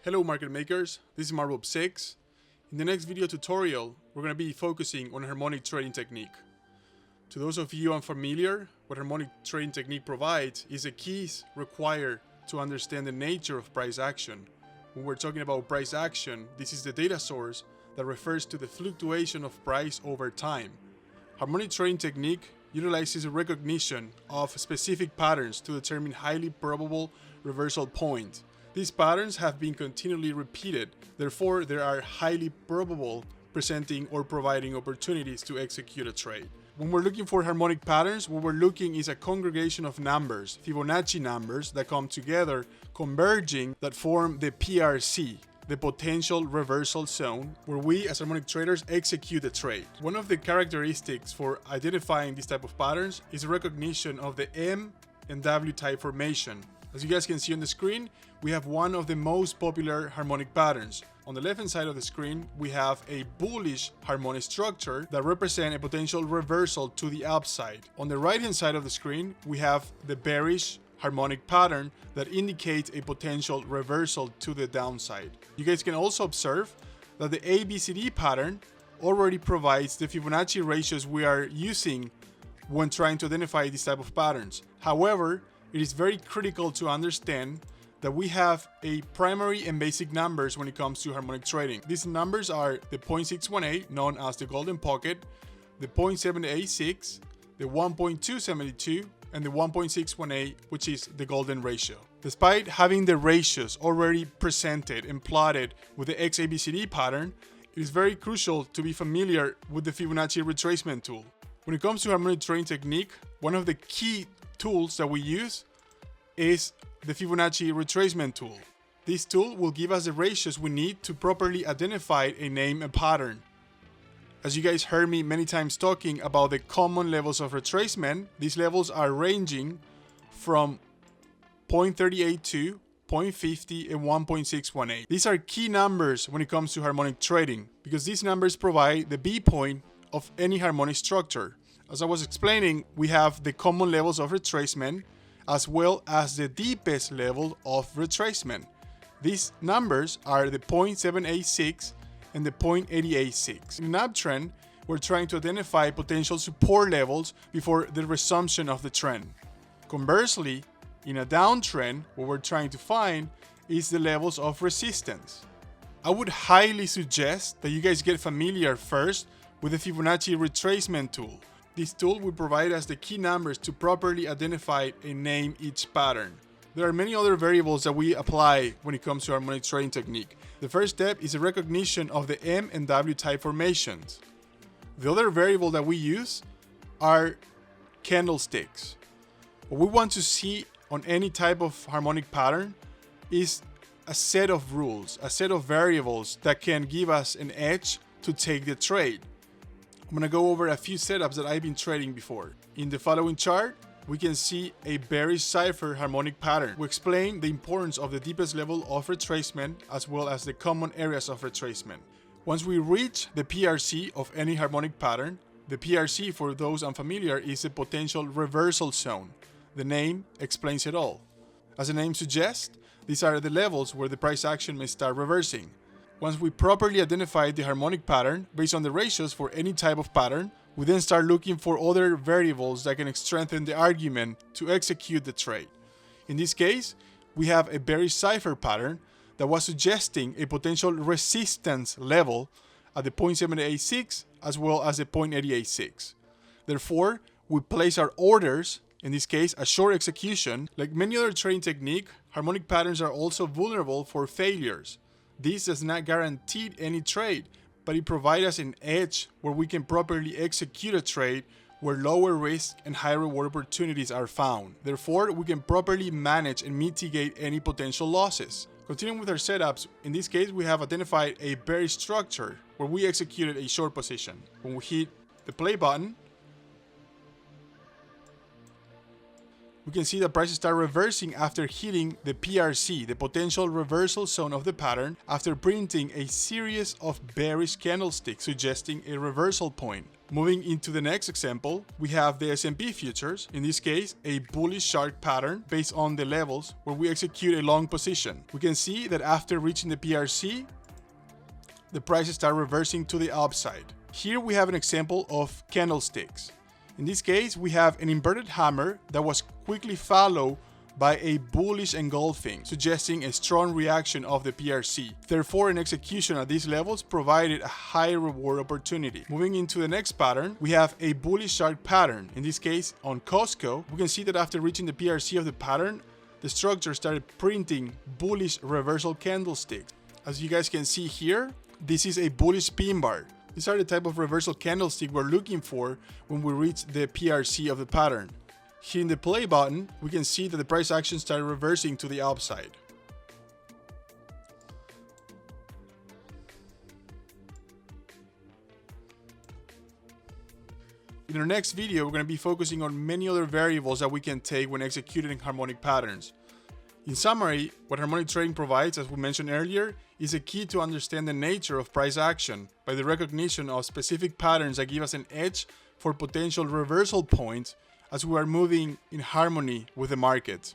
Hello market makers, this is Marble6. In the next video tutorial, we're going to be focusing on harmonic trading technique. To those of you unfamiliar, what harmonic trading technique provides is the keys required to understand the nature of price action. When we're talking about price action, this is the data source that refers to the fluctuation of price over time. Harmonic trading technique utilizes a recognition of specific patterns to determine highly probable reversal points. These patterns have been continually repeated, therefore they are highly probable, presenting or providing opportunities to execute a trade. When we're looking for harmonic patterns, what we're looking is a congregation of numbers, Fibonacci numbers that come together, converging, that form the PRC, the potential reversal zone, where we as harmonic traders execute the trade. One of the characteristics for identifying this type of patterns is a recognition of the M and W type formation. As you guys can see on the screen, we have one of the most popular harmonic patterns. On the left hand side of the screen, we have a bullish harmonic structure that represents a potential reversal to the upside. On the right hand side of the screen, we have the bearish harmonic pattern that indicates a potential reversal to the downside. You guys can also observe that the ABCD pattern already provides the Fibonacci ratios we are using when trying to identify these type of patterns. However, it is very critical to understand that we have a primary and basic numbers when it comes to harmonic trading. These numbers are the 0.618, known as the golden pocket, the 0.786, the 1.272, and the 1.618, which is the golden ratio. Despite having the ratios already presented and plotted with the XABCD pattern, it is very crucial to be familiar with the Fibonacci retracement tool. When it comes to harmonic trading technique, one of the key tools that we use is the Fibonacci retracement tool. This tool will give us the ratios we need to properly identify and name a pattern. As you guys heard me many times talking about the common levels of retracement, these levels are ranging from 0.382, 0.50, and 1.618. These are key numbers when it comes to harmonic trading because these numbers provide the B point of any harmonic structure. As I was explaining, we have the common levels of retracement as well as the deepest level of retracement. These numbers are the 0.786 and the 0.886. In an uptrend, we're trying to identify potential support levels before the resumption of the trend. Conversely, in a downtrend, what we're trying to find is the levels of resistance. I would highly suggest that you guys get familiar first with the Fibonacci retracement tool. This tool will provide us the key numbers to properly identify and name each pattern. There are many other variables that we apply when it comes to harmonic trading technique. The first step is the recognition of the M and W type formations. The other variable that we use are candlesticks. What we want to see on any type of harmonic pattern is a set of rules, a set of variables that can give us an edge to take the trade. I'm going to go over a few setups that I've been trading before. In the following chart, we can see a bearish cipher harmonic pattern. We explain the importance of the deepest level of retracement as well as the common areas of retracement. Once we reach the PRC of any harmonic pattern, the PRC, for those unfamiliar, is a potential reversal zone. The name explains it all. As the name suggests, these are the levels where the price action may start reversing. Once we properly identify the harmonic pattern based on the ratios for any type of pattern, we then start looking for other variables that can strengthen the argument to execute the trade. In this case, we have a bearish cipher pattern that was suggesting a potential resistance level at the 0.786 as well as the 0.886. Therefore, we place our orders, in this case a short execution. Like many other trading techniques, harmonic patterns are also vulnerable for failures. This does not guarantee any trade, but it provides us an edge where we can properly execute a trade where lower risk and high reward opportunities are found. Therefore, we can properly manage and mitigate any potential losses. Continuing with our setups, in this case we have identified a bearish structure where we executed a short position. When we hit the play button, we can see the prices start reversing after hitting the PRC, the potential reversal zone of the pattern, after printing a series of bearish candlesticks suggesting a reversal point. Moving into the next example, we have the S&P futures, in this case a bullish shark pattern based on the levels where we execute a long position. We can see that after reaching the PRC, the prices start reversing to the upside. Here we have an example of candlesticks. In this case, we have an inverted hammer that was quickly followed by a bullish engulfing, suggesting a strong reaction of the PRC. Therefore, an execution at these levels provided a high reward opportunity. Moving into the next pattern, we have a bullish shark pattern. In this case, on Costco, we can see that after reaching the PRC of the pattern, the structure started printing bullish reversal candlesticks. As you guys can see here, this is a bullish pin bar. These are the type of reversal candlestick we're looking for when we reach the PRC of the pattern. Hitting the play button, we can see that the price action started reversing to the upside. In our next video, we're going to be focusing on many other variables that we can take when executing harmonic patterns. In summary, what harmonic trading provides, as we mentioned earlier, is a key to understand the nature of price action by the recognition of specific patterns that give us an edge for potential reversal points as we are moving in harmony with the market.